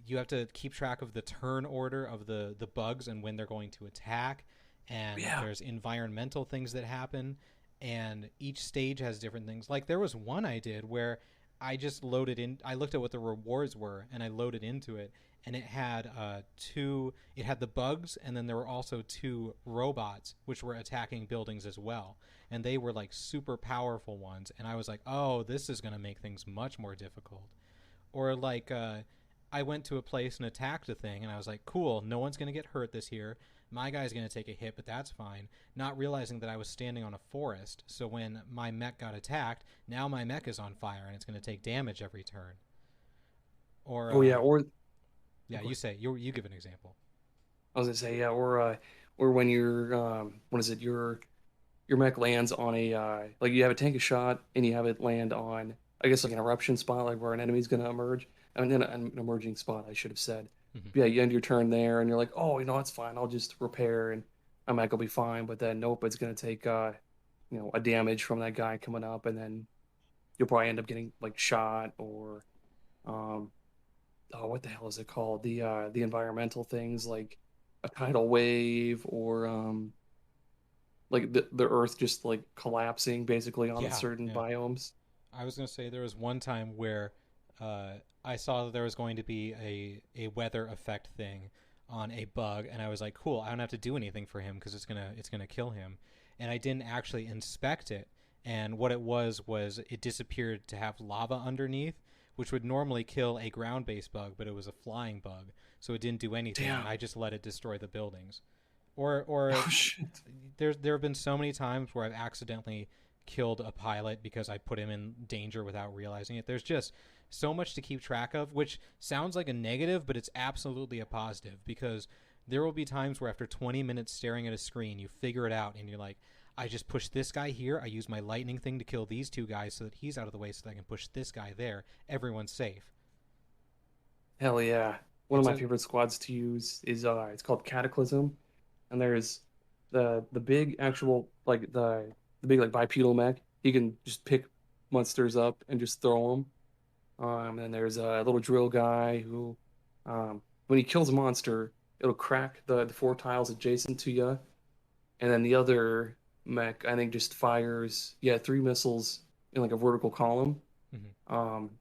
you have to keep track of the turn order of the bugs and when they're going to attack. And there's environmental things that happen, and each stage has different things. Like, there was one I did where I just I looked at what the rewards were, and I loaded into it, and it had it had the bugs, and then there were also 2 robots which were attacking buildings as well, and they were like super powerful ones, and I was like, oh, this is going to make things much more difficult. Or like I went to a place and attacked a thing, and I was like, cool, no one's going to get hurt this here. My guy's going to take a hit, but that's fine. Not realizing that I was standing on a forest, so when my mech got attacked, now my mech is on fire, and it's going to take damage every turn. Or Oh yeah, or yeah, you say you give an example. I was gonna say, yeah, or when what is it, your mech lands on like you have a tank a shot and you have it land on, I guess, like an eruption spot, like where an enemy's gonna emerge. I mean, an emerging spot, I should have said. Mm-hmm. But yeah, you end your turn there, and you're like, oh, it's fine. I'll just repair, and my mech will be fine. But then, nope, it's gonna take a damage from that guy coming up, and then you'll probably end up getting like shot or um, oh, what the hell is it called? The environmental things like a tidal wave or like the earth just like collapsing basically on Yeah, certain yeah. biomes. I was going to say there was one time where I saw that there was going to be a weather effect thing on a bug, and I was like, cool, I don't have to do anything for him because it's gonna kill him. And I didn't actually inspect it, and what it was it disappeared to have lava underneath, which would normally kill a ground-based bug, but it was a flying bug, so it didn't do anything. Damn. And I just let it destroy the buildings. Or Oh shit. there have been so many times where I've accidentally killed a pilot because I put him in danger without realizing it. There's just so much to keep track of, which sounds like a negative, but it's absolutely a positive, because there will be times where after 20 minutes staring at a screen, you figure it out and you're like, I just push this guy here. I use my lightning thing to kill these two guys so that he's out of the way so that I can push this guy there. Everyone's safe. Hell yeah. One of It's my a favorite squads to use is it's called Cataclysm, and there's the big actual like the big like bipedal mech. He can just pick monsters up and just throw them. And there's a little drill guy who, when he kills a monster, it'll crack the four tiles adjacent to you, and then the other mech I think just fires three missiles in like a vertical column. mhm. Um,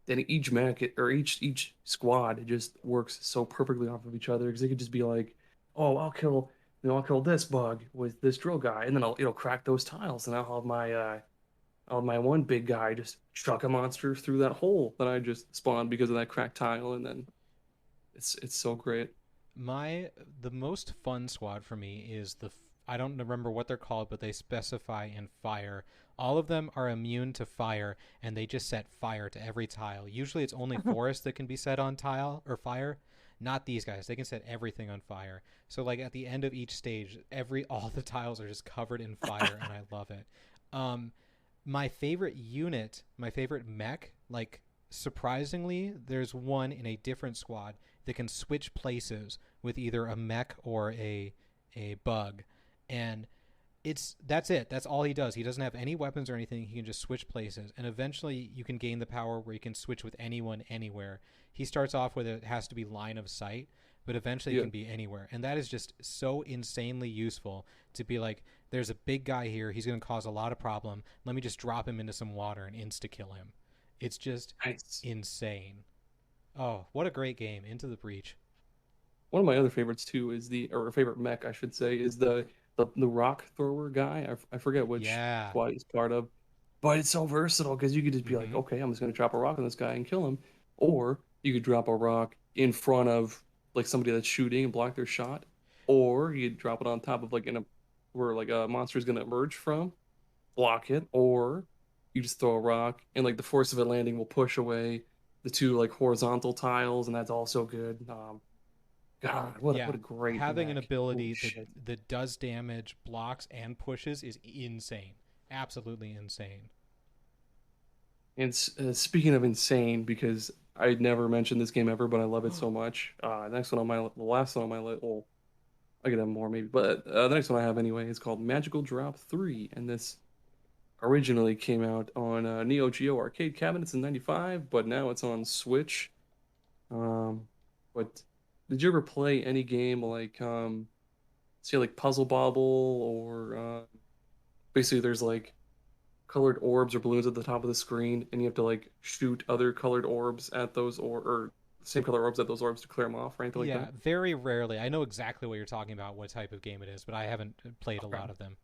then each mech or each squad it just works so perfectly off of each other because they could just be like, oh, I'll kill this bug with this drill guy, and then it'll crack those tiles, and I'll have my one big guy just chuck a monster through that hole that I just spawned because of that cracked tile, and then it's so great. My the most fun squad for me is I don't remember what they're called, but they specify in fire. All of them are immune to fire, and they just set fire to every tile. Usually, it's only forest that can be set on tile or fire. Not these guys. They can set everything on fire. So, like at the end of each stage, all the tiles are just covered in fire, and I love it. Um, my favorite unit, my favorite mech, like surprisingly, there's one in a different squad that can switch places with either a mech or a bug, and that's it. That's all he does. He doesn't have any weapons or anything. He can just switch places, and eventually you can gain the power where you can switch with anyone anywhere. He starts off with it has to be line of sight, but eventually it Yeah, can be anywhere, and that is just so insanely useful to be like, there's a big guy here. He's going to cause a lot of problem. Let me just drop him into some water and insta kill him. It's just nice. insane. Oh, what a great game! Into the Breach. One of my other favorites too is or favorite mech I should say is the rock thrower guy. I forget which Yeah. squad he's part of, but it's so versatile because you could just be like, Mm-hmm. okay, I'm just gonna drop a rock on this guy and kill him, or you could drop a rock in front of like somebody that's shooting and block their shot, or you drop it on top of like in a where like a monster is gonna emerge from, block it, or you just throw a rock and like the force of it landing will push away the two like horizontal tiles, and that's also good. God, Yeah, what a great having an mech. Holy ability shit. that does damage, blocks, and pushes is insane. Absolutely insane. And speaking of insane, because I'd never mentioned this game ever, but I love it so much. The last one on my list, well, I could have more maybe, but the next one I have anyway is called Magical Drop 3, and this originally came out on Neo Geo arcade cabinets in '95, but now it's on Switch. Um, but did you ever play any game like say like Puzzle Bobble or basically there's like colored orbs or balloons at the top of the screen, and you have to like shoot other colored orbs at those or same color orbs at those orbs to clear them off or anything like Yeah, that? very rarely. I know exactly what you're talking about, what type of game it is, but I haven't played a Okay. lot of them.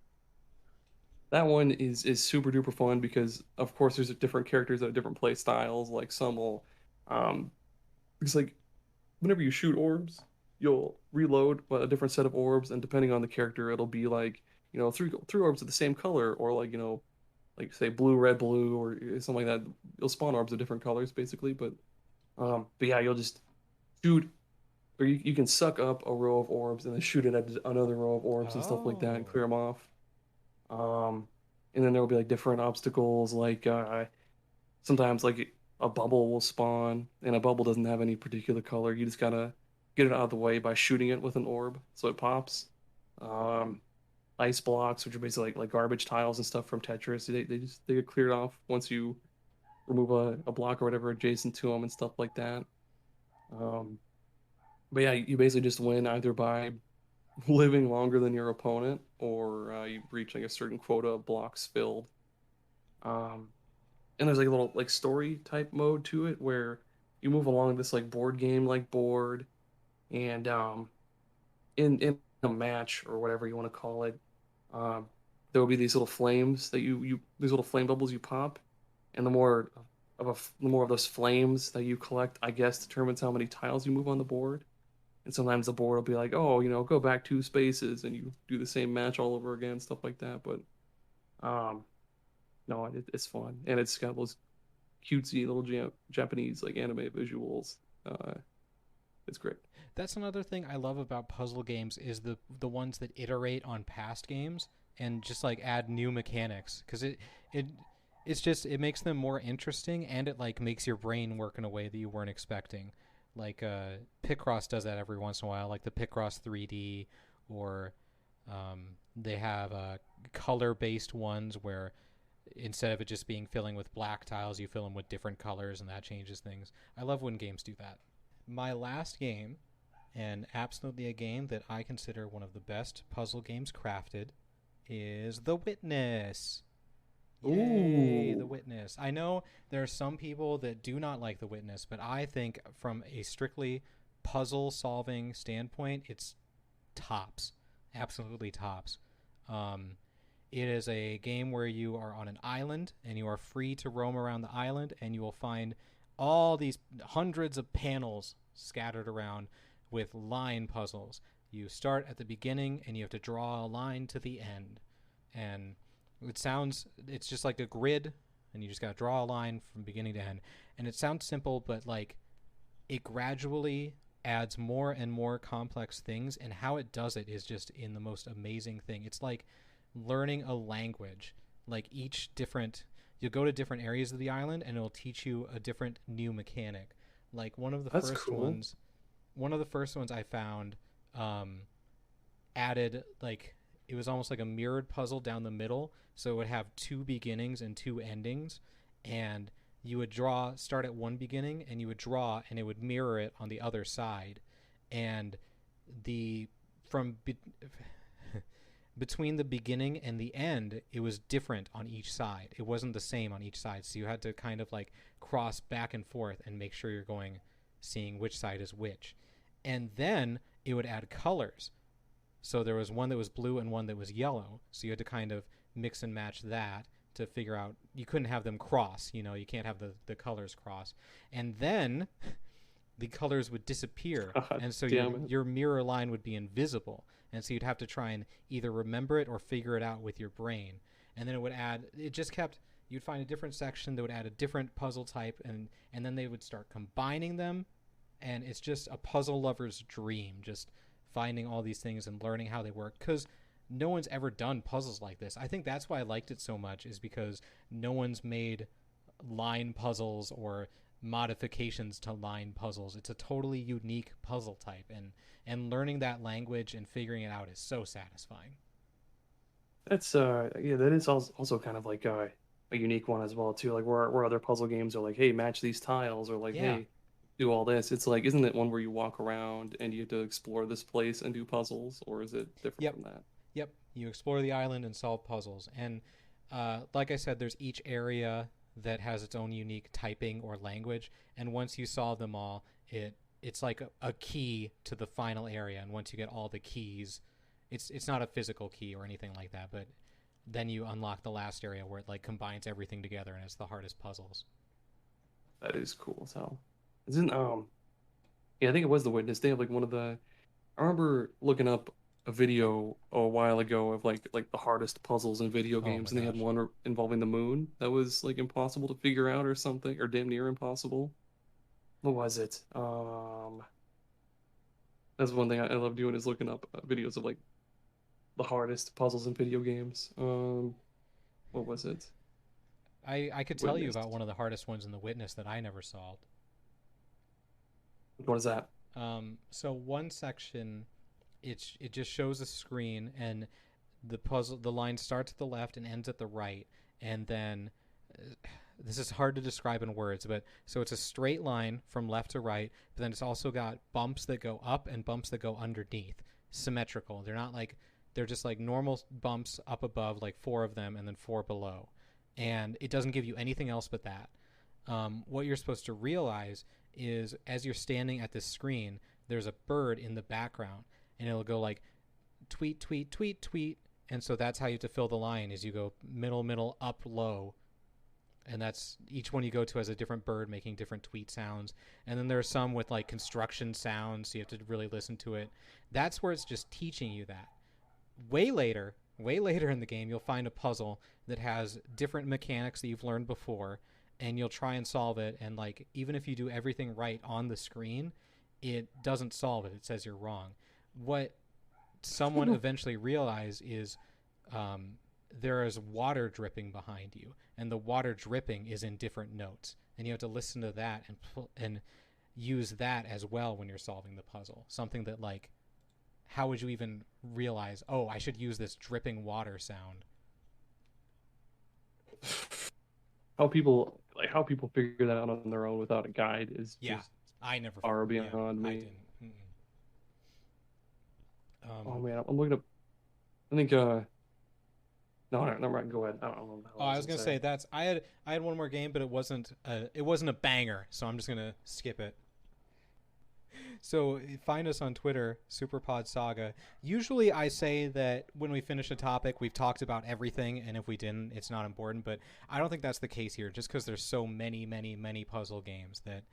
That one is super duper fun because of course there's different characters that have different play styles. Like some will, um, because like whenever you shoot orbs, you'll reload a different set of orbs, and depending on the character, it'll be like three orbs of the same color, or like like say blue red blue or something like that. You'll spawn orbs of different colors basically, but yeah, you'll just shoot, or you can suck up a row of orbs and then shoot it at another row of orbs and stuff like that and Oh. clear them off. Um, and then there will be like different obstacles, like sometimes like a bubble will spawn, and a bubble doesn't have any particular color. You just gotta get it out of the way by shooting it with an orb so it pops. Um, Ice blocks, which are basically like garbage tiles and stuff from Tetris, they get cleared off once you remove a block or whatever adjacent to them and stuff like that. Um, but yeah, you basically just win either by living longer than your opponent or you reach like a certain quota of blocks filled. Um, and there's like a little like story type mode to it where you move along this like board game like board, and in a match or whatever you want to call it, um, there will be these little flames that you these little flame bubbles you pop, and the more of those flames that you collect, I guess, determines how many tiles you move on the board. And sometimes the board will be like, oh, go back two spaces, and you do the same match all over again, stuff like that. But um, no, it's fun, and it's got those cutesy little Japanese like anime visuals. Uh, it's great. That's another thing I love about puzzle games is the ones that iterate on past games. and just like add new mechanics, because it makes them more interesting, and it like makes your brain work in a way that you weren't expecting. Like Picross does that every once in a while, like the Picross 3D, or they have color-based ones where instead of it just being filling with black tiles, you fill them with different colors, and that changes things. I love when games do that. My last game, and absolutely a game that I consider one of the best puzzle games crafted, is The Witness. Yay, The Ooh, Witness. I know there are some people that do not like The Witness, but I think from a strictly puzzle solving standpoint, it's tops. Absolutely tops. Um, it is a game where you are on an island and you are free to roam around the island, and you will find all these hundreds of panels scattered around with line puzzles. You start at the beginning and you have to draw a line to the end. And it's just like a grid, and you just got to draw a line from beginning to end. And it sounds simple, but like it gradually adds more and more complex things, and how it does it is just in the most amazing thing. It's like learning a language. Like you'll go to different areas of the island, and it'll teach you a different new mechanic. Like that's cool. one of the first ones I found added like it was almost like a mirrored puzzle down the middle, so it would have two beginnings and two endings, and you would start at one beginning, and you would draw, and it would mirror it on the other side, and the from be, between the beginning and the end, it was different on each side. It wasn't the same on each side, so you had to kind of like cross back and forth and make sure you're seeing which side is which. And then it would add colors. So there was one that was blue and one that was yellow. So you had to kind of mix and match that to figure out. You couldn't have them cross. You can't have the colors cross. And then the colors would disappear. God And so damn it. your mirror line would be invisible. And so you'd have to try and either remember it or figure it out with your brain. And then it just kept, you'd find a different section that would add a different puzzle type, and then they would start combining them. And it's just a puzzle lover's dream, just finding all these things and learning how they work, because no one's ever done puzzles like this. I think that's why I liked it so much, is because no one's made line puzzles or modifications to line puzzles. It's a totally unique puzzle type, and learning that language and figuring it out is so satisfying. That's yeah, that is also kind of like a unique one as well too. Like where other puzzle games are like, hey, match these tiles, or like, Yeah. hey, do all this. It's like, isn't it one where you walk around and you have to explore this place and do puzzles, or is it different Yep. from that? Yep. You explore the island and solve puzzles. And like I said, there's each area that has its own unique typing or language. And once you solve them all, it's like a key to the final area. And once you get all the keys, it's not a physical key or anything like that, but then you unlock the last area where it like combines everything together, and it's the hardest puzzles. That is cool. So, isn't yeah, I think it was The Witness. They have like one of the. I remember looking up a video a while ago of like the hardest puzzles in video Oh my games, and they had gosh. one involving the moon that was like impossible to figure out or something, or damn near impossible. What was it? That's one thing I love doing, is looking up videos of like the hardest puzzles in video games. What was it? I could tell you Witness. about one of the hardest ones in The Witness that I never solved. What is that? So one section, it just shows a screen, and the line starts at the left and ends at the right, and then this is hard to describe in words, but so it's a straight line from left to right, but then it's also got bumps that go up and bumps that go underneath, symmetrical. They're just like normal bumps up above, like four of them, and then four below, and it doesn't give you anything else but that. What you're supposed to realize is, as you're standing at this screen, there's a bird in the background, and it'll go like tweet, tweet, tweet, tweet, and so that's how you have to fill the line. Is you go middle, middle, up, low, and that's each one you go to has a different bird making different tweet sounds. And then there are some with like construction sounds, so you have to really listen to it. That's where it's just teaching you that. Way later in the game, you'll find a puzzle that has different mechanics that you've learned before, and you'll try and solve it, and like even if you do everything right on the screen, it doesn't solve it. It says you're wrong. What someone eventually realized is there is water dripping behind you, and the water dripping is in different notes, and you have to listen to that and use that as well when you're solving the puzzle. Something that, like, how would you even realize, oh, I should use this dripping water sound? How people figure that out on their own without a guide is just I never far beyond me. I didn't. Oh man, I'm looking up. I think no, never mind. Go ahead. I don't know. I was gonna say that's I had one more game, but it wasn't a banger, so I'm just gonna skip it. So find us on Twitter, Super Pod Saga. Usually I say that when we finish a topic, we've talked about everything, and if we didn't, it's not important. But I don't think that's the case here, just because there's so many puzzle games that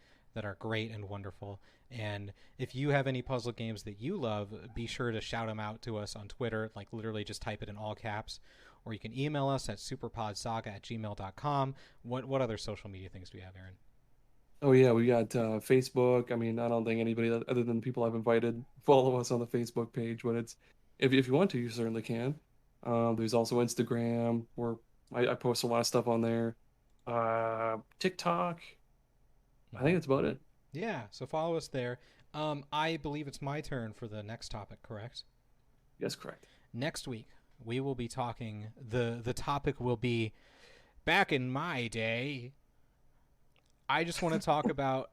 are great and wonderful. And if you have any puzzle games that you love, be sure to shout them out to us on Twitter. Like, literally just type it in all caps. Or you can email us at superpodsaga@gmail.com. What other social media things do we have, Aaron? Oh yeah, we got Facebook. I mean, I don't think anybody other than people I've invited follow us on the Facebook page, but it's if you want to, you certainly can. There's also Instagram where I post a lot of stuff on there. TikTok. I think that's about it. Yeah, so follow us there. I believe it's my turn for the next topic, correct? Yes, correct. Next week, we will be talking, the topic will be, back in my day. I just want to talk about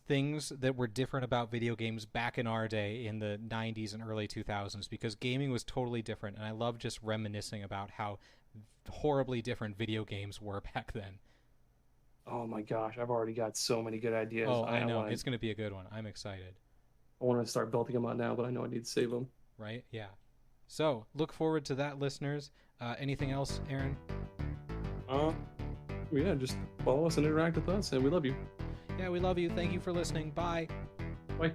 things that were different about video games back in our day in the 90s and early 2000s, because gaming was totally different, and I love just reminiscing about how horribly different video games were back then. Oh my gosh, I've already got so many good ideas. Oh, I know. It's going to be a good one. I'm excited. I want to start building them out now, but I know I need to save them. Right? Yeah. So, look forward to that, listeners. Anything else, Aaron? Yeah, just follow us and interact with us, and we love you. Yeah, we love you. Thank you for listening. Bye. Bye.